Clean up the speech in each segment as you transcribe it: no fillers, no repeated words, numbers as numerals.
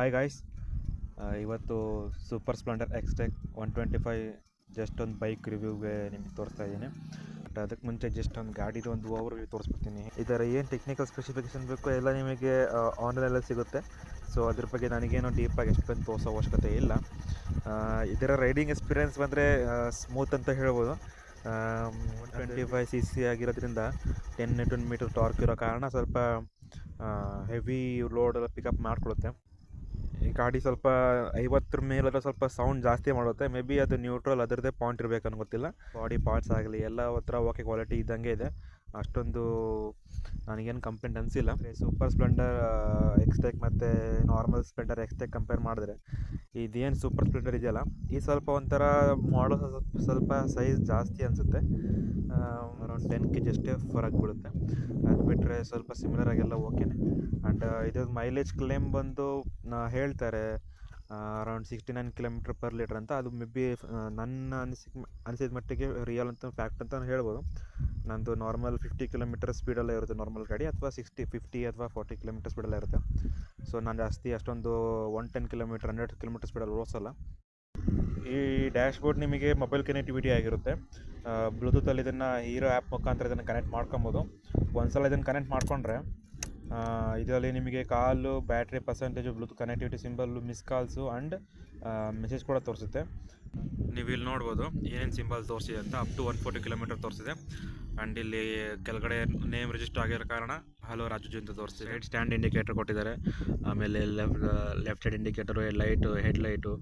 Hi guys, ಇವತ್ತು super Splendor Xtec 125 just ಒಂದು bike ರಿವ್ಯೂಗೆ ನಿಮ್ಗೆ ತೋರಿಸ್ತಾ ಇದ್ದೀನಿ. ಬಟ್ ಅದಕ್ಕೆ ಮುಂಚೆ ಜಸ್ಟ್ ಒಂದು ಗಾಡಿದು ಒಂದು ಓವರ್ ವ್ಯೂ ತೋರಿಸ್ಬಿಡ್ತೀನಿ. ಇದರ ಏನು ಟೆಕ್ನಿಕಲ್ ಸ್ಪೆಸಿಫಿಕೇಶನ್ ಬೇಕು ಎಲ್ಲ ನಿಮಗೆ ಆನ್ಲೈನಲ್ಲಿ ಸಿಗುತ್ತೆ. ಸೊ ಅದ್ರ ಬಗ್ಗೆ ನನಗೇನು ಡೀಪಾಗಿ ಎಕ್ಸ್ಪ್ಲೇನ್ ತೋರಿಸೋ ಅವಶ್ಯಕತೆ ಇಲ್ಲ. ಇದರ ರೈಡಿಂಗ್ ಎಕ್ಸ್ಪೀರಿಯೆನ್ಸ್ ಬಂದರೆ ಸ್ಮೂತ್ ಅಂತ ಹೇಳ್ಬೋದು. 125cc ಆಗಿರೋದ್ರಿಂದ 10 Nm ಟಾರ್ಕ್ ಇರೋ ಕಾರಣ ಸ್ವಲ್ಪ ಹೆವಿ ಲೋಡ್ ಪಿಕಪ್ ಮಾಡ್ಕೊಳುತ್ತೆ. ಈ ಗಾಡಿ ಸ್ವಲ್ಪ 50 ಮೇಲೆಲ್ಲ ಸ್ವಲ್ಪ ಸೌಂಡ್ ಜಾಸ್ತಿ ಮಾಡುತ್ತೆ. ಮೇ ಬಿ ಅದು ನ್ಯೂಟ್ರಲ್ ಅದರದ್ದೇ ಪಾಯಿಂಟ್ ಇರಬೇಕು ಗೊತ್ತಿಲ್ಲ. ಬಾಡಿ ಪಾರ್ಟ್ಸ್ ಆಗಲಿ ಎಲ್ಲ ಹತ್ರ ಓಕೆ ಕ್ವಾಲಿಟಿ ಇದ್ದಂಗೆ ಇದೆ. ಅಷ್ಟೊಂದು ನನಗೇನು ಕಂಪ್ಲೇಂಟ್ ಅನಿಸಿಲ್ಲ. ಸೂಪರ್ ಸ್ಪ್ಲೆಂಡರ್ ಎಕ್ಸ್ಟೆಕ್ ಮತ್ತು ನಾರ್ಮಲ್ ಸ್ಪ್ಲೆಂಡರ್ ಎಕ್ಸ್ಟೆಕ್ ಕಂಪೇರ್ ಮಾಡಿದ್ರೆ ಇದೇನು ಸೂಪರ್ ಸ್ಪ್ಲೆಂಡರ್ ಇದೆಯಲ್ಲ, ಈ ಸ್ವಲ್ಪ ಒಂಥರ ಮಾಡಲ್ ಸ್ವಲ್ಪ ಸೈಜ್ ಜಾಸ್ತಿ ಅನಿಸುತ್ತೆ. ಅರೌಂಡ್ 10 kg ಅಷ್ಟೇ ಫರಕ್ ಬೀಳುತ್ತೆ. ಅದು ಬಿಟ್ಟರೆ ಸ್ವಲ್ಪ ಸಿಮಿಲರ್ ಆಗೆಲ್ಲ ಓಕೆನೆ. ಆ್ಯಂಡ್ ಇದು ಮೈಲೇಜ್ ಕ್ಲೇಮ್ ಬಂದು ಹೇಳ್ತಾರೆ ಅರೌಂಡ್ 69 km/L ಅಂತ. ಅದು ಮೇ ಬಿ ನನ್ನ ಅನಿಸಿದ ಮಟ್ಟಿಗೆ ರಿಯಲ್ ಅಂತ ಫ್ಯಾಕ್ಟ್ ಅಂತ ಹೇಳ್ಬೋದು. ನಂದು ನಾರ್ಮಲ್ 50 km ಸ್ಪೀಡಲ್ಲೇ ಇರುತ್ತೆ ನಾರ್ಮಲ್ ಗಾಡಿ, ಅಥವಾ 60, 50 ಅಥವಾ 40 km ಸ್ಪೀಡಲ್ಲೇ ಇರುತ್ತೆ. ಸೊ ನಾನು ಜಾಸ್ತಿ ಅಷ್ಟೊಂದು 110 km 100 km ಸ್ಪೀಡಲ್ಲಿ ಓಡಿಸಲ್ಲ. ಈ ಡ್ಯಾಶ್ಬೋರ್ಡ್ ನಿಮಗೆ ಮೊಬೈಲ್ ಕನೆಕ್ಟಿವಿಟಿ ಆಗಿರುತ್ತೆ. ಬ್ಲೂಟೂತಲ್ಲಿ ಇದನ್ನು ಹೀರೋ ಆ್ಯಪ್ ಮುಖಾಂತರ ಇದನ್ನು ಕನೆಕ್ಟ್ ಮಾಡ್ಕೊಬೋದು. ಒಂದ್ಸಲ ಇದನ್ನು ಕನೆಕ್ಟ್ ಮಾಡಿಕೊಂಡ್ರೆ ಇದರಲ್ಲಿ ನಿಮಗೆ call, battery percentage, Bluetooth connectivity symbol, miss calls and message ಕೂಡ ತೋರಿಸುತ್ತೆ. ನೀವು ಇಲ್ಲಿ ನೋಡ್ಬೋದು ಏನೇನು ಸಿಂಬಲ್ ತೋರಿಸಿದೆ ಅಂತ. ಅಪ್ ಟು 140 km ತೋರಿಸಿದೆ. ಆ್ಯಂಡ್ ಇಲ್ಲಿ ಕೆಳಗಡೆ ನೇಮ್ ರಿಜಿಸ್ಟರ್ ಆಗಿರೋ ಕಾರಣ ಹಲೋ ರಾಜುಜಿ ಅಂತ ತೋರಿಸಿದೆ. ರೈಟ್ ಸ್ಟ್ಯಾಂಡ್ ಇಂಡಿಕೇಟರ್ ಕೊಟ್ಟಿದ್ದಾರೆ. ಆಮೇಲೆ ಲೆಫ್ಟ್ ಸೈಡ್ ಇಂಡಿಕೇಟರು, ಹೆಡ್ಲೈಟು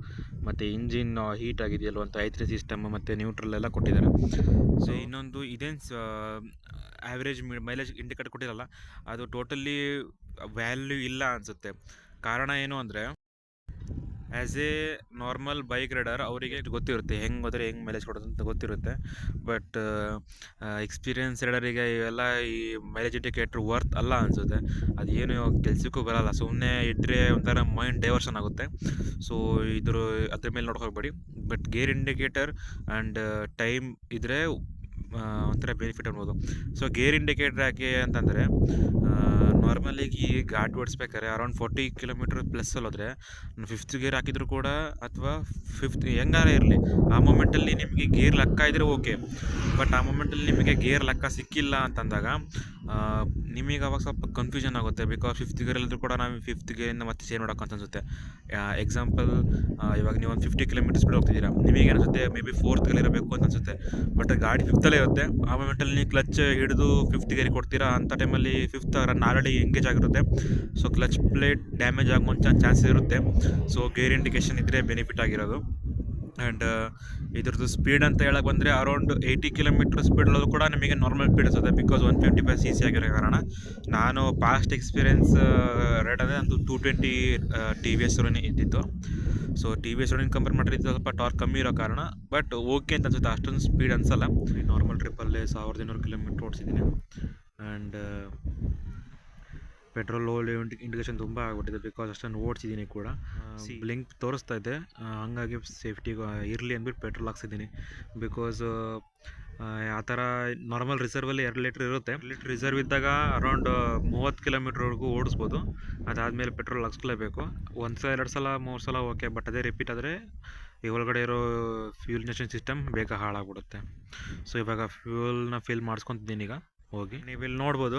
ಮತ್ತು ಇಂಜಿನ್ ಹೀಟ್ ಆಗಿದೆಯಲ್ವ ಅಂತ I3 ಸಿಸ್ಟಮ್ ಮತ್ತು ನ್ಯೂಟ್ರಲ್ ಎಲ್ಲ ಕೊಟ್ಟಿದ್ದಾರೆ. ಸೊ ಇನ್ನೊಂದು ಇದೇನು ಆ್ಯಾವ್ರೇಜ್ ಮೈಲೇಜ್ ಇಂಡಿಕೇಟರ್ ಕೊಟ್ಟಿರಲ್ಲ, ಅದು ಟೋಟಲಿ ವ್ಯಾಲ್ಯೂ ಇಲ್ಲ ಅನಿಸುತ್ತೆ. ಕಾರಣ ಏನು ಅಂದರೆ, as a normal bike rider ಅವರಿಗೆ ಗೊತ್ತಿರುತ್ತೆ ಹೆಂಗೆ ಹೋದರೆ ಹೆಂಗೆ ಮೈಲೇಜ್ ಕೊಡೋದು ಅಂತ ಗೊತ್ತಿರುತ್ತೆ. ಬಟ್ ಎಕ್ಸ್ಪೀರಿಯನ್ಸ್ ರೈಡರಿಗೆ ಇವೆಲ್ಲ ಈ ಮೈಲೇಜ್ ಇಂಡಿಕೇಟ್ರ್ ವರ್ತ್ ಅಲ್ಲ ಅನಿಸುತ್ತೆ. ಅದೇನು ಕೆಲಸಕ್ಕೂ ಬರೋಲ್ಲ, ಸುಮ್ಮನೆ ಇಟ್ಟರೆ ಒಂಥರ ಮೈಂಡ್ ಡೈವರ್ಷನ್ ಆಗುತ್ತೆ. ಸೊ ಅದ್ರ ಮೇಲೆ ನೋಡೋಕೆ ಹೋಗಬೇಡಿ. But gear indicator and time ಇದ್ದರೆ ಒಂಥರ ಬೆನಿಫಿಟ್ ಅನ್ಬೋದು. ಸೊ ಗೇರ್ ಇಂಡಿಕೇಟರ್ ಯಾಕೆ ಅಂತಂದರೆ, ನಾರ್ಮಲಿಗೆ ಗಾಡಿ ಓಡಿಸ್ಬೇಕಾದ್ರೆ ಅರೌಂಡ್ 40 km ಪ್ಲಸ್ಸಲ್ಲಿ ಹೋದರೆ 5th ಗೇರ್ ಹಾಕಿದ್ರು ಕೂಡ, ಅಥವಾ 5th ಹೆಂಗಾರ ಇರಲಿ, ಆ ಮೂಮೆಂಟಲ್ಲಿ ನಿಮಗೆ ಗೇರ್ ಲೆಕ್ಕ ಇದ್ದರೆ ಓಕೆ. ಬಟ್ ಆ ಮೂಮೆಂಟಲ್ಲಿ ನಿಮಗೆ ಗೇರ್ ಲೆಕ್ಕ ಸಿಕ್ಕಿಲ್ಲ ಅಂತಂದಾಗ ನಿಮಗೆ ಅವಾಗ ಸ್ವಲ್ಪ ಕನ್ಫ್ಯೂಷನ್ ಆಗುತ್ತೆ. ಬಿಕಾಸ್ 5th ಗೇರಲ್ಲಿದ್ದರೂ ಕೂಡ ನಾವು 5th ಗೇರಿಂದ ಮತ್ತೆ ಚೇಂಜ್ ಮಾಡೋಕ್ಕಂತ ಅನಿಸುತ್ತೆ. ಎಕ್ಸಾಂಪಲ್, ಇವಾಗ ನೀವು ಒಂದು 50 km ಸ್ಪೀಡ್ ಹೋಗ್ತಿದ್ದೀರಾ, ನಿಮಗೆ ಅನಿಸುತ್ತೆ ಮೇ ಬಿ 4th ಗೇರ್ ಇರಬೇಕು ಅಂತ ಅನಿಸುತ್ತೆ. ಬಟ್ ಗಾಡಿ 5th ಇರುತ್ತೆ. ಆ ಮೂಮೆಂಟಲ್ಲಿ ನೀವು ಕ್ಲಚ್ ಹಿಡಿದು 5th ಗೇರಿಗೆ ಕೊಡ್ತೀರಾ. ಅಂಥ ಟೈಮಲ್ಲಿ 5th ರನ್ ಆಲ್ರೆಡಿ ಎಂಗೇಜ್ ಆಗಿರುತ್ತೆ. ಸೊ ಕ್ಲಚ್ ಪ್ಲೇಟ್ ಡ್ಯಾಮೇಜ್ ಆಗೋ ಚಾನ್ಸಸ್ ಇರುತ್ತೆ. ಸೊ ಗೇರ್ ಇಂಡಿಕೇಷನ್ ಇದ್ದರೆ ಬೆನಿಫಿಟ್ ಆಗಿರೋದು. ಆ್ಯಂಡ್ ಇದ್ರದ್ದು ಸ್ಪೀಡ್ ಅಂತ ಹೇಳಕ್ಕೆ ಬಂದರೆ ಅರೌಂಡ್ 80 km ಸ್ಪೀಡಲ್ಲೂ ಕೂಡ ನಿಮಗೆ ನಾರ್ಮಲ್ ಸ್ಪೀಡ್ ಅನಿಸುತ್ತೆ. ಬಿಕಾಸ್ 125cc ಆಗಿರೋ ಕಾರಣ. ನಾನು ಪಾಸ್ಟ್ ಎಕ್ಸ್ಪೀರಿಯೆನ್ಸ್ ರೈಡ್ ಅಂದರೆ ನಂದು 220 TVS ಇದ್ದಿತ್ತು. ಸೊ TVS ಕಂಪೇರ್ ಮಾಡಿದ್ರೆ ಸ್ವಲ್ಪ ಟಾರ್ಕ್ ಕಮ್ಮಿ ಇರೋ ಕಾರಣ ಬಟ್ ಓಕೆ ಅಂತ ಅನಿಸುತ್ತೆ, ಅಷ್ಟೊಂದು ಸ್ಪೀಡ್ ಅನಿಸಲ್ಲ. ನಾರ್ಮಲ್ ಟ್ರಿಪ್ಪಲ್ಲೇ 1200 km ಓಡಿಸಿದ್ದೀನಿ. ಆ್ಯಂಡ್ ಪೆಟ್ರೋಲ್ ಲೋ ಇಂಡಿಕೇಷನ್ ತುಂಬ ಆಗ್ಬಿಟ್ಟಿದೆ, ಬಿಕಾಸ್ ಅಷ್ಟೊಂದು ಓಡಿಸಿದ್ದೀನಿ ಕೂಡ. ಬ್ಲಿಂಕ್ ತೋರಿಸ್ತಾ ಇದೆ, ಹಾಗಾಗಿ ಸೇಫ್ಟಿ ಇರಲಿ ಅಂದ್ಬಿಟ್ಟು ಪೆಟ್ರೋಲ್ ಹಾಕ್ಸಿದ್ದೀನಿ. ಬಿಕಾಸ್ ಆ ಥರ ನಾರ್ಮಲ್ ರಿಸರ್ವಲ್ಲಿ 2 ಲೀಟ್ರ್ ಇರುತ್ತೆ. 2 ಲೀಟ್ರ್ ರಿಸರ್ವ್ ಇದ್ದಾಗ ಅರೌಂಡ್ 30 km ಓಡಿಸ್ಬೋದು. ಅದಾದಮೇಲೆ ಪೆಟ್ರೋಲ್ ಹಾಕ್ಸ್ಲೇಬೇಕು. 1 ಸಲ 2 ಸಲ 3 ಸಲ ಓಕೆ, ಬಟ್ ಅದೇ ರಿಪೀಟ್ ಆದರೆ ಈ ಒಳಗಡೆ ಇರೋ ಫ್ಯೂಲ್ ಇಂಜೆಕ್ಷನ್ ಸಿಸ್ಟಮ್ ಬೇಗ ಹಾಳಾಗ್ಬಿಡುತ್ತೆ. ಸೊ ಇವಾಗ ಫ್ಯೂಲ್ನ ಫಿಲ್ ಮಾಡಿಸ್ಕೊತಿದ್ದೀನಿ ಈಗ ಹೋಗಿ. ನೀವು ಇಲ್ಲಿ ನೋಡ್ಬೋದು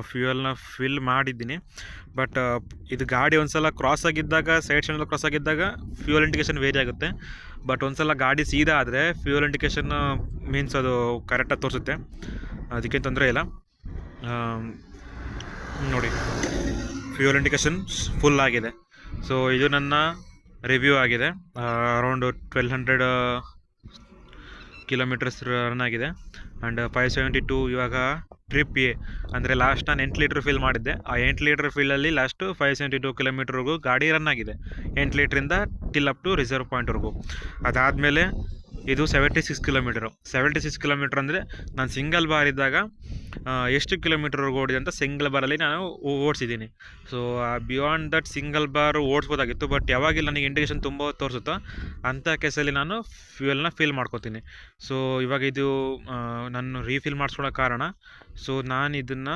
ಫ್ಯೂಯಲ್ನ ಫಿಲ್ ಮಾಡಿದ್ದೀನಿ. ಬಟ್ ಇದು ಗಾಡಿ ಒಂದ್ಸಲ ಕ್ರಾಸ್ ಆಗಿದ್ದಾಗ, ಸೈಡ್ ಸ್ಟ್ಯಾಂಡಲ್ಲಿ ಕ್ರಾಸ್ ಆಗಿದ್ದಾಗ ಫ್ಯೂಯಲ್ ಇಂಡಿಕೇಷನ್ ವೇರಿ ಆಗುತ್ತೆ. ಬಟ್ ಒಂದ್ಸಲ ಗಾಡಿ ಸೀದಾ ಆದರೆ ಫ್ಯೂಯಲ್ ಇಂಡಿಕೇಷನ್ ಮೀನ್ಸ್ ಅದು ಕರೆಕ್ಟಾಗಿ ತೋರಿಸುತ್ತೆ, ಅದಕ್ಕೆ ತೊಂದರೆ ಇಲ್ಲ. ನೋಡಿ, ಫ್ಯೂಯಲ್ ಇಂಡಿಕೇಷನ್ ಫುಲ್ ಆಗಿದೆ. ಸೊ ಇದು ನನ್ನ ರಿವ್ಯೂ ಆಗಿದೆ. ಅರೌಂಡ್ 1200 km ರನ್ ಆಗಿದೆ. ಆ್ಯಂಡ್ 572 ಇವಾಗ ಟ್ರಿಪ್ ಎ ಅಂದರೆ ಲಾಸ್ಟ್ ನಾನು 8 ಲೀಟ್ರ್ ಫಿಲ್ ಮಾಡಿದ್ದೆ. ಆ 8 ಲೀಟ್ರ್ ಫಿಲ್ಲಲ್ಲಿ ಲಾಸ್ಟು 572 km ಗಾಡಿ ರನ್ ಆಗಿದೆ, 8 ಲೀಟ್ರಿಂದ ಟಿಲ್ ಅಪ್ ಟು ರಿಸರ್ವ್ ಪಾಯಿಂಟ್ವರೆಗೂ. ಅದಾದಮೇಲೆ ಇದು 76 km ಅಂದರೆ ನಾನು ಸಿಂಗಲ್ ಬಾರ್ ಇದ್ದಾಗ ಎಷ್ಟು ಕಿಲೋಮೀಟರ್ವರೆಗೂ ಓಡಿದೆ ಅಂತ ಸಿಂಗಲ್ ಬಾರಲ್ಲಿ ನಾನು ಓಡಿಸಿದ್ದೀನಿ. So beyond that single bar ಓಡಿಸ್ಬೋದಾಗಿತ್ತು, ಬಟ್ ಯಾವಾಗಿಲ್ಲ ನನಗೆ ಇಂಡಿಕೇಷನ್ ತುಂಬ ತೋರಿಸುತ್ತೋ ಅಂಥ ಕೇಸಲ್ಲಿ ನಾನು ಫ್ಯೂಯಲ್ನ ಫಿಲ್ ಮಾಡ್ಕೊತೀನಿ. ಸೊ ಇವಾಗ ಇದು ನಾನು ರೀಫಿಲ್ ಮಾಡಿಸ್ಕೊಳ್ಳೋ ಕಾರಣ, ಸೊ ನಾನು ಇದನ್ನು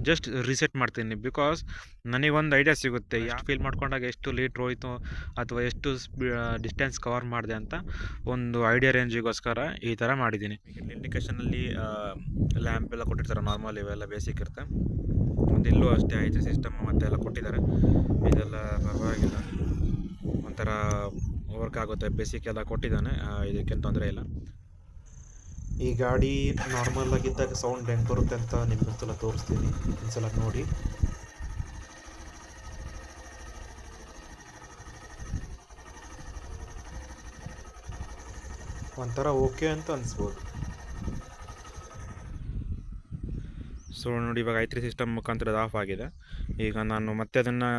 ಜಸ್ಟ್ ರಿಸೆಟ್ ಮಾಡ್ತೀನಿ. ಬಿಕಾಸ್ ನನಗೊಂದು ಐಡಿಯಾ ಸಿಗುತ್ತೆ ಎಷ್ಟು ಫೀಲ್ ಮಾಡ್ಕೊಂಡಾಗ ಎಷ್ಟು ಲೀಟ್ರ್ ಹೋಯ್ತು ಅಥವಾ ಎಷ್ಟು ಡಿಸ್ಟೆನ್ಸ್ ಕವರ್ ಮಾಡಿದೆ ಅಂತ ಒಂದು ಐಡಿಯಾ ರೇಂಜಿಗೋಸ್ಕರ ಈ ಥರ ಮಾಡಿದ್ದೀನಿ. ಇಂಡಿಕೇಶನಲ್ಲಿ ಲ್ಯಾಂಪ್ ಎಲ್ಲ ಕೊಟ್ಟಿರ್ತಾರೆ, ನಾರ್ಮಲ್ ಇವೆಲ್ಲ ಬೇಸಿಕ್ ಇರುತ್ತೆ. ಒಂದು ಇಲ್ಲೂ ಅಷ್ಟೇ ಐತೆ ಸಿಸ್ಟಮ್ ಮತ್ತು ಎಲ್ಲ ಕೊಟ್ಟಿದ್ದಾರೆ. ಇದೆಲ್ಲ ಪರವಾಗಿಲ್ಲ, ಒಂಥರ ವರ್ಕ್ ಆಗುತ್ತೆ. ಬೇಸಿಕ್ ಎಲ್ಲ ಕೊಟ್ಟಿದ್ದಾನೆ, ಇದಕ್ಕೇನು ತೊಂದರೆ ಇಲ್ಲ. ಈ ಗಾಡಿ ನಾರ್ಮಲ್ ಆಗಿದ್ದಾಗ ಸೌಂಡ್ ಹೆಂಗೆ ಬರುತ್ತೆ ಅಂತ ನಿಮ್ಗೆ ಒಂದ್ಸಲ ತೋರಿಸ್ತೀನಿ, ಒಂದ್ಸಲ ನೋಡಿ. ಒಂಥರ ಓಕೆ ಅಂತ ಅನಿಸ್ಬೋದು. ಸೊ ನೋಡಿ, ಇವಾಗ i3 ಸಿಸ್ಟಮ್ ಮುಖಾಂತರ ಅದು ಆಫ್ ಆಗಿದೆ. ಈಗ ನಾನು ಮತ್ತೆ ಅದನ್ನು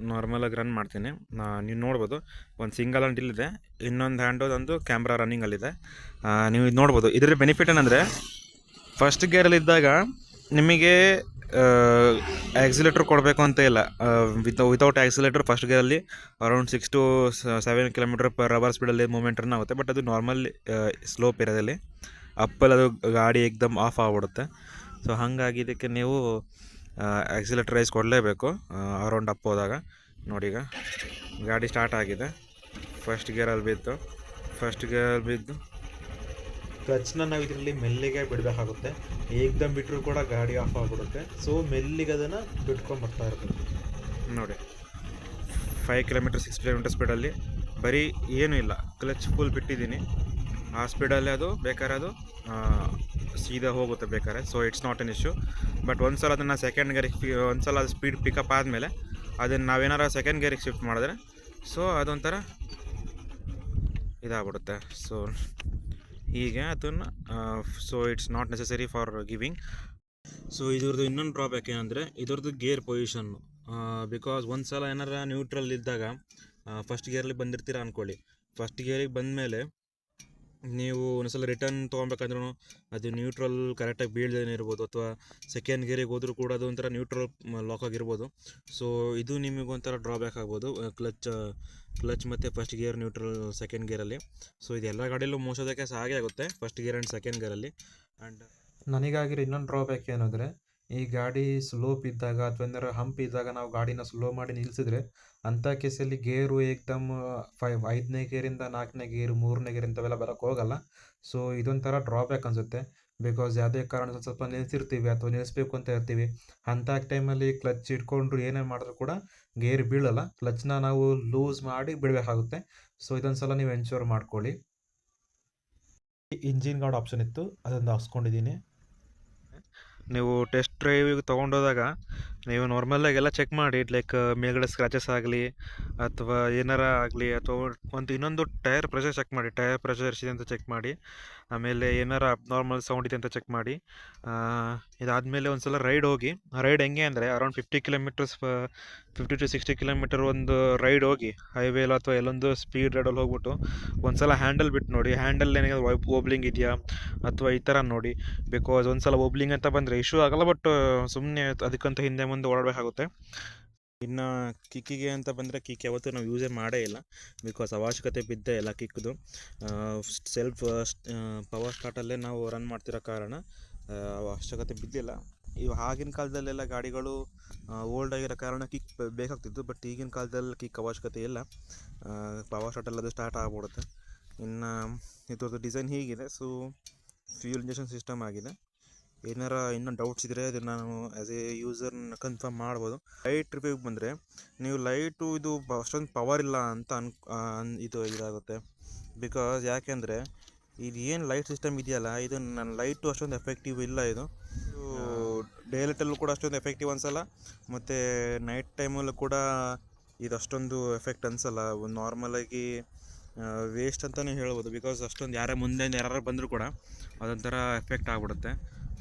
ನಾರ್ಮಲಾಗಿ ರನ್ ಮಾಡ್ತೀನಿ. ನೀವು ನೋಡ್ಬೋದು, ಒಂದು ಸಿಂಗಲ್ ಹ್ಯಾಂಡ್ ಇಲ್ಲಿದೆ, ಇನ್ನೊಂದು ಹ್ಯಾಂಡ್ ಒಂದು ಕ್ಯಾಮ್ರಾ ರನ್ನಿಂಗಲ್ಲಿದೆ. ನೀವು ಇದು ನೋಡ್ಬೋದು. ಇದರ ಬೆನಿಫಿಟ್ ಏನಂದರೆ, ಫಸ್ಟ್ ಗೇರಲ್ಲಿದ್ದಾಗ ನಿಮಗೆ ಆಕ್ಸಿಲೇಟ್ರ್ ಕೊಡಬೇಕು ಅಂತ ಇಲ್ಲ. ವಿತೌಟ್ ಆಕ್ಸಿಲೇಟ್ರ್ ಫಸ್ಟ್ ಗೇರಲ್ಲಿ ಅರೌಂಡ್ 6 to 7 km/h ಸ್ಪೀಡಲ್ಲಿ ಮೂಮೆಂಟ್ ರನ್ ಆಗುತ್ತೆ. ಬಟ್ ಅದು ನಾರ್ಮಲ್ ಸ್ಲೋಪ್ ಇರೋದಲ್ಲಿ ಅಪ್ಪಲ್ಲಿ ಅದು ಗಾಡಿ ಏಕ್ದಮ್ ಆಫ್ ಆಗಿಬಿಡುತ್ತೆ. ಸೊ ಹಾಗಾಗಿ ಇದಕ್ಕೆ ನೀವು ಆಕ್ಸಿಲೇಟರ್ ರೈಸ್ ಕೊಡಲೇಬೇಕು ಅರೌಂಡ್ ಅಪ್ ಹೋದಾಗ. ನೋಡಿ, ಈಗ ಗಾಡಿ ಸ್ಟಾರ್ಟ್ ಆಗಿದೆ. ಫಸ್ಟ್ ಗೇರಲ್ಲಿ ಬಿದ್ದು ಕ್ಲಚ್ನ ನಾವು ಇದರಲ್ಲಿ ಮೆಲ್ಲಿಗೆ ಬಿಡಬೇಕಾಗುತ್ತೆ. ಏಕ್ದಮ್ ಬಿಟ್ಟರು ಕೂಡ ಗಾಡಿ ಆಫ್ ಆಗಿಬಿಡುತ್ತೆ. ಸೊ ಮೆಲ್ಲಿಗೆ ಅದನ್ನು ಬಿಟ್ಕೊಂಡ್ಬರ್ತಾ ಇರ್ಬೇಕು. ನೋಡಿ, 5 km 6 km ಸ್ಪೀಡಲ್ಲಿ ಬರೀ ಏನೂ ಇಲ್ಲ, ಕ್ಲಚ್ ಫುಲ್ ಬಿಟ್ಟಿದ್ದೀನಿ. ಆ ಸ್ಪೀಡಲ್ಲಿ ಅದು ಬೇಕಾದ್ರೆ ಅದು ಸೀದಾ ಹೋಗುತ್ತೆ ಬೇಕಾದ್ರೆ. So it's not an issue. But ಒಂದು ಸಲ ಅದನ್ನು ಸೆಕೆಂಡ್ ಗೇರಿಗೆ ಒಂದು ಅದು ಸ್ಪೀಡ್ ಪಿಕಪ್ ಆದಮೇಲೆ ಅದನ್ನು ನಾವೇನಾರು ಸೆಕೆಂಡ್ ಗೇರಿಗೆ ಶಿಫ್ಟ್ ಮಾಡಿದ್ರೆ ಸೊ ಅದೊಂಥರ ಇದಾಗ್ಬಿಡುತ್ತೆ. ಸೊ ಹೀಗೆ ಅದನ್ನು so it's not necessary for giving. So ಇದ್ರದ್ದು ಇನ್ನೊಂದು ಡ್ರಾಬ್ಯಾಕ್ ಏನಂದರೆ, ಇದ್ರದ್ದು ಗೇರ್ ಪೊಸಿಷನ್ನು. ಬಿಕಾಸ್ ಒಂದು ಸಲ ಏನಾರ ನ್ಯೂಟ್ರಲ್ ಇದ್ದಾಗ ಫಸ್ಟ್ ಗೇರಲ್ಲಿ ಬಂದಿರ್ತೀರ ಅಂದ್ಕೊಳ್ಳಿ. ಫಸ್ಟ್ ಗೇರಿಗೆ ಬಂದಮೇಲೆ ನೀವು ಒಂದ್ಸಲ ರಿಟರ್ನ್ ತೊಗೊಬೇಕಂದ್ರೂ ಅದು ನ್ಯೂಟ್ರಲ್ ಕರೆಕ್ಟಾಗಿ ಬೀಳ್ದೇನೆ ಇರ್ಬೋದು, ಅಥವಾ ಸೆಕೆಂಡ್ ಗೇರಿಗೆ ಹೋದರೂ ಕೂಡ ಅದು ಒಂಥರ ನ್ಯೂಟ್ರಲ್ ಲಾಕ್ ಆಗಿರ್ಬೋದು. ಸೊ ಇದು ನಿಮಗೊಂಥರ ಡ್ರಾಬ್ಯಾಕ್ ಆಗ್ಬೋದು, ಕ್ಲಚ್ ಮತ್ತು ಫಸ್ಟ್ ಗೇರ್, ನ್ಯೂಟ್ರಲ್, ಸೆಕೆಂಡ್ ಗೇರಲ್ಲಿ. ಸೊ ಇದೆಲ್ಲ ಗಾಡಿಯಲ್ಲೂ ಮೋಸೋದಕ್ಕೆ ಹಾಗೆ ಆಗುತ್ತೆ ಫಸ್ಟ್ ಗೇರ್ ಆ್ಯಂಡ್ ಸೆಕೆಂಡ್ ಗೇರಲ್ಲಿ. ಆ್ಯಂಡ್ ನನಗಾಗಿರೋ ಇನ್ನೊಂದು ಡ್ರಾಬ್ಯಾಕ್ ಏನಂದರೆ, ಈ ಗಾಡಿ ಸ್ಲೋಪ್ ಇದ್ದಾಗ ಅಥವಾ ಏನಾರ ಹಂಪ್ ಇದ್ದಾಗ ನಾವು ಗಾಡಿನ ಸ್ಲೋ ಮಾಡಿ ನಿಲ್ಲಿಸಿದ್ರೆ ಅಂಥ ಕೇಸಲ್ಲಿ ಗೇರು ಏಕ್ದಮ್ 5ನೇ ಗೇರಿಂದ 4ನೇ ಗೇರು 3ನೇ ಗೇರ್ ಇಂಥವೆಲ್ಲ ಬರೋಕ್ಕೆ ಹೋಗಲ್ಲ. ಸೊ ಇದೊಂಥರ ಡ್ರಾಬ್ಯಾಕ್ ಅನಿಸುತ್ತೆ. ಬಿಕಾಸ್ ಯಾವುದೇ ಕಾರಣ ಸ್ವಲ್ಪ ನಿಲ್ಲಿಸಿರ್ತೀವಿ ಅಥವಾ ನಿಲ್ಲಿಸ್ಬೇಕು ಅಂತ ಇರ್ತೀವಿ, ಅಂಥ ಟೈಮಲ್ಲಿ ಕ್ಲಚ್ ಇಟ್ಕೊಂಡ್ರು ಏನೇ ಮಾಡಿದ್ರು ಕೂಡ ಗೇರ್ ಬೀಳಲ್ಲ. ಕ್ಲಚ್ನ ನಾವು ಲೂಸ್ ಮಾಡಿ ಬಿಡಬೇಕಾಗುತ್ತೆ. ಸೊ ಇದೊಂದು ಸಲ ನೀವು ಎನ್ಶೂರ್ ಮಾಡ್ಕೊಳ್ಳಿ. ಇಂಜಿನ್ ಗಾರ್ಡ್ ಆಪ್ಷನ್ ಇತ್ತು, ಅದನ್ನು ಹಾಕ್ಸ್ಕೊಂಡಿದ್ದೀನಿ. ನೀವು ಟೆಸ್ಟ್ ಡ್ರೈವಿಗೆ ತೊಗೊಂಡೋದಾಗ ನೀವು ನಾರ್ಮಲಾಗೆಲ್ಲ ಚೆಕ್ ಮಾಡಿ, ಲೈಕ್ ಮೇಲ್ಗಡೆ ಸ್ಕ್ರ್ಯಾಚಸ್ ಆಗಲಿ ಅಥವಾ ಏನಾರ ಆಗಲಿ, ಅಥವಾ ಇನ್ನೊಂದು ಟೈರ್ ಪ್ರೆಷರ್ ಚೆಕ್ ಮಾಡಿ. ಟೈರ್ ಪ್ರೆಷರ್ ಎಷ್ಟಿದೆ ಅಂತ ಚೆಕ್ ಮಾಡಿ. ಆಮೇಲೆ ಏನಾರ ಅಬ್ನಾರ್ಮಲ್ ಸೌಂಡ್ ಇದೆ ಅಂತ ಚೆಕ್ ಮಾಡಿ. ಇದಾದಮೇಲೆ ಒಂದು ಸಲ ರೈಡ್ ಹೋಗಿ. ರೈಡ್ ಹೆಂಗೆ ಅಂದರೆ, ಅರೌಂಡ್ 50 to 60 km ಒಂದು ರೈಡ್ ಹೋಗಿ, ಹೈವೇಲಿ ಅಥವಾ ಎಲ್ಲೊಂದು ಸ್ಪೀಡ್ ರೈಡಲ್ಲಿ ಹೋಗ್ಬಿಟ್ಟು ಒಂದು ಸಲ ಹ್ಯಾಂಡಲ್ ಬಿಟ್ಟು ನೋಡಿ. ಹ್ಯಾಂಡಲ್ ಏನಾದ್ರು ಓಬ್ಲಿಂಗ್ ಇದೆಯಾ ಅಥವಾ ಈ ಥರ ನೋಡಿ. ಬಿಕಾಸ್ ಒಂದು ಸಲ ಓಬ್ಲಿಂಗ್ ಅಂತ ಬಂದರೆ ಇಶ್ಯೂ ಆಗಲ್ಲ, ಬಟ್ ಸುಮ್ಮನೆ ಅದಕ್ಕಂತ ಹಿಂದೆ ಮುಂದೆ ಓಡಾಡಬೇಕಾಗುತ್ತೆ. ಇನ್ನು ಕಿಕ್ಕಿಗೆ ಅಂತ ಬಂದರೆ, ಕಿಕ್ ಯಾವತ್ತೂ ನಾವು ಯೂಸೇ ಮಾಡೇ ಇಲ್ಲ. ಬಿಕಾಸ್ ಅವಶ್ಯಕತೆ ಬಿದ್ದೇ ಇಲ್ಲ ಕಿಕ್ದು. ಸೆಲ್ಫ್ ಪವರ್ ಸ್ಟಾರ್ಟಲ್ಲೇ ನಾವು ರನ್ ಮಾಡ್ತಿರೋ ಕಾರಣ ಅವಶ್ಯಕತೆ ಬಿದ್ದಿಲ್ಲ. ಇವು ಆಗಿನ ಕಾಲದಲ್ಲೆಲ್ಲ ಗಾಡಿಗಳು ಓಲ್ಡ್ ಆಗಿರೋ ಕಾರಣ ಕಿಕ್ ಬೇಕಾಗ್ತಿತ್ತು. ಬಟ್ ಈಗಿನ ಕಾಲದಲ್ಲಿ ಕಿಕ್ ಅವಶ್ಯಕತೆ ಇಲ್ಲ, ಪವರ್ ಸ್ಟಾರ್ಟಲ್ಲಿ ಅದು ಸ್ಟಾರ್ಟ್ ಆಗ್ಬಿಡುತ್ತೆ. ಇನ್ನು ಇದ್ರದ್ದು ಡಿಸೈನ್ ಹೀಗಿದೆ. ಸೊ ಫ್ಯೂಲ್ ಇಂಜೆಕ್ಷನ್ ಸಿಸ್ಟಮ್ ಆಗಿದೆ. ಏನಾರ ಇನ್ನೂ ಡೌಟ್ಸ್ ಇದ್ದರೆ ಅದನ್ನು ನಾನು ಆ್ಯಸ್ ಎ ಯೂಸರ್ನ ಕನ್ಫರ್ಮ್ ಮಾಡ್ಬೋದು. ಲೈಟ್ ರಿವ್ಯೂಗೆ ಬಂದರೆ, ನೀವು ಲೈಟು ಇದು ಅಷ್ಟೊಂದು ಪವರ್ ಇಲ್ಲ ಅಂತ ಇದಾಗುತ್ತೆ. ಬಿಕಾಸ್ ಯಾಕೆಂದರೆ ಇದು ಏನು ಲೈಟ್ ಸಿಸ್ಟಮ್ ಇದೆಯಲ್ಲ, ಇದು ನನ್ನ ಲೈಟು ಅಷ್ಟೊಂದು ಎಫೆಕ್ಟಿವ್ ಇಲ್ಲ. ಇದು ಡೇ ಲೈಟಲ್ಲೂ ಕೂಡ ಅಷ್ಟೊಂದು ಎಫೆಕ್ಟಿವ್ ಅನಿಸಲ್ಲ, ಮತ್ತು ನೈಟ್ ಟೈಮಲ್ಲೂ ಕೂಡ ಇದು ಅಷ್ಟೊಂದು ಎಫೆಕ್ಟ್ ಅನಿಸಲ್ಲ. ಒಂದು ನಾರ್ಮಲಾಗಿ ವೇಸ್ಟ್ ಅಂತಲೇ ಹೇಳ್ಬೋದು. ಬಿಕಾಸ್ ಅಷ್ಟೊಂದು ಯಾರು ಬಂದರೂ ಕೂಡ ಅದೊಂಥರ ಎಫೆಕ್ಟ್ ಆಗಿಬಿಡುತ್ತೆ.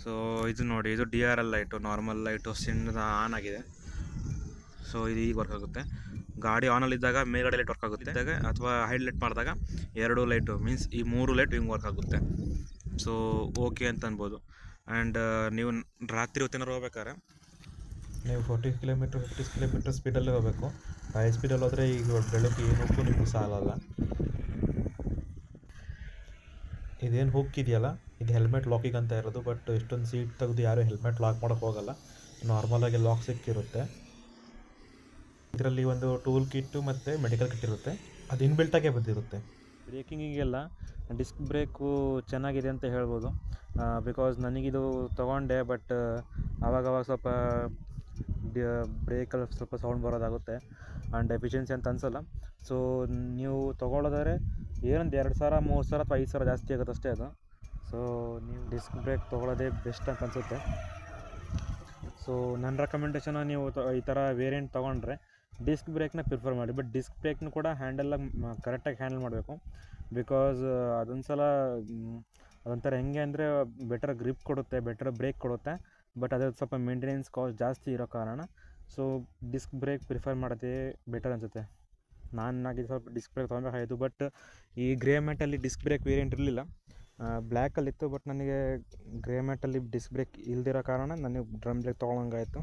ಸೊ ಇದು ನೋಡಿ, ಇದು DRL ಲೈಟು, ನಾರ್ಮಲ್ ಲೈಟು ಸಣ್ಣದ ಆನ್ ಆಗಿದೆ. ಸೊ ಇದು ಈಗ ವರ್ಕ್ ಆಗುತ್ತೆ. ಗಾಡಿ ಆನಲ್ಲಿದ್ದಾಗ ಮೇಲ್ಗಡೆ ಲೈಟ್ ವರ್ಕ್ ಆಗುತ್ತೆ, ಅಥವಾ ಹೈಲೈಟ್ ಮಾಡಿದಾಗ 2 ಲೈಟು ಮೀನ್ಸ್ ಈ 3 ಲೈಟ್ ಹಿಂಗೆ ವರ್ಕ್ ಆಗುತ್ತೆ. ಸೊ ಓಕೆ ಅಂತ ಅನ್ಬೋದು. ಆ್ಯಂಡ್ ನೀವು ರಾತ್ರಿ ಹೊತ್ತೇನಾರು ಹೋಗ್ಬೇಕಾದ್ರೆ ನೀವು 40 km 50 km ಸ್ಪೀಡಲ್ಲೇ ಹೋಗಬೇಕು. ಹೈ ಸ್ಪೀಡಲ್ಲಿ ಹೋದರೆ ಈಗ ಬೆಳಗ್ಗೆ ಏನಕ್ಕೂ ನಿಮಗೂ ಸಾಲಲ್ಲ. ಇದೇನು ಹುಕ್ ಇದೆಯಲ್ಲ, ಇದು ಹೆಲ್ಮೆಟ್ ಲಾಕಿಂಗ್ ಅಂತ ಇರೋದು. ಬಟ್ ಇಷ್ಟೊಂದು ಸೀಟ್ ತೆಗೆದು ಯಾರೂ ಹೆಲ್ಮೆಟ್ ಲಾಕ್ ಮಾಡೋಕ್ಕೆ ಹೋಗಲ್ಲ, ನಾರ್ಮಲಾಗಿ ಲಾಕ್ ಸಿಕ್ಕಿರುತ್ತೆ. ಇದರಲ್ಲಿ ಒಂದು ಟೂಲ್ ಕಿಟ್ಟು ಮತ್ತು ಮೆಡಿಕಲ್ ಕಿಟ್ ಇರುತ್ತೆ, ಅದು ಇನ್ಬಿಲ್ಟಾಗೆ ಬಂದಿರುತ್ತೆ. ಬ್ರೇಕಿಂಗಿಗೆಲ್ಲ ಡಿಸ್ಕ್ ಬ್ರೇಕು ಚೆನ್ನಾಗಿದೆ ಅಂತ ಹೇಳ್ಬೋದು, ಬಿಕಾಸ್ ನನಗಿದು ತೊಗೊಂಡೆ, ಬಟ್ ಆವಾಗವಾಗ ಸ್ವಲ್ಪ ಬ್ರೇಕಲ್ಲಿ ಸ್ವಲ್ಪ ಸೌಂಡ್ ಬರೋದಾಗುತ್ತೆ ಆ್ಯಂಡ್ ಎಫಿಷಿಯನ್ಸಿ ಅಂತ ಅನಿಸಲ್ಲ. ಸೊ ನೀವು ತೊಗೊಳ್ಳೋದಾದ್ರೆ ಏನೊಂದು 2,000 3,000 ಅಥವಾ 5,000 ಜಾಸ್ತಿ ಆಗುತ್ತೆ ಅಷ್ಟೇ ಅದು. ಸೊ ನೀವು ಡಿಸ್ಕ್ ಬ್ರೇಕ್ ತೊಗೊಳ್ಳೋದೇ ಬೆಸ್ಟ್ ಅಂತ ಅನಿಸುತ್ತೆ. ಸೊ ನನ್ನ ರೆಕಮೆಂಡೇಷನ್, ನೀವು ಈ ಥರ ವೇರಿಯಂಟ್ ತೊಗೊಂಡ್ರೆ ಡಿಸ್ಕ್ ಬ್ರೇಕ್ನ ಪ್ರಿಫರ್ ಮಾಡಿ. ಬಟ್ ಡಿಸ್ಕ್ ಬ್ರೇಕ್ನು ಕೂಡ ಕರೆಕ್ಟಾಗಿ ಹ್ಯಾಂಡಲ್ ಮಾಡಬೇಕು, ಬಿಕಾಸ್ ಅದೊಂದು ಸಲ ಅದೊಂಥರ ಹೆಂಗೆ ಅಂದರೆ ಬೆಟರ್ ಗ್ರಿಪ್ ಕೊಡುತ್ತೆ, ಬೆಟರ್ ಬ್ರೇಕ್ ಕೊಡುತ್ತೆ, ಬಟ್ ಅದ್ರದ್ದು ಸ್ವಲ್ಪ ಮೇಂಟೆನೆನ್ಸ್ ಕಾಸ್ಟ್ ಜಾಸ್ತಿ ಇರೋ ಕಾರಣ ಸೊ ಡಿಸ್ಕ್ ಬ್ರೇಕ್ ಪ್ರಿಫರ್ ಮಾಡೋದೇ ಬೆಟರ್ ಅನಿಸುತ್ತೆ. ನಾನಾಗಿ ಸ್ವಲ್ಪ ಡಿಸ್ಕ್ ಬ್ರೇಕ್ ತೊಗೊಬೇಕಾಯಿತು, ಬಟ್ ಈ ಗ್ರೇ ಮ್ಯಾಟಲ್ಲಿ ಡಿಸ್ಕ್ ಬ್ರೇಕ್ ವೇರಿಯಂಟ್ ಇರಲಿಲ್ಲ, ಬ್ಲ್ಯಾಕಲ್ಲಿತ್ತು. ಬಟ್ ನನಗೆ ಗ್ರೇ ಮ್ಯಾಟಲ್ಲಿ ಡಿಸ್ಕ್ ಬ್ರೇಕ್ ಇಲ್ದಿರೋ ಕಾರಣ ನನಗೆ ಡ್ರಮ್ ಬ್ರೇಕ್ ತೊಗೊಳಂಗಾಯಿತು.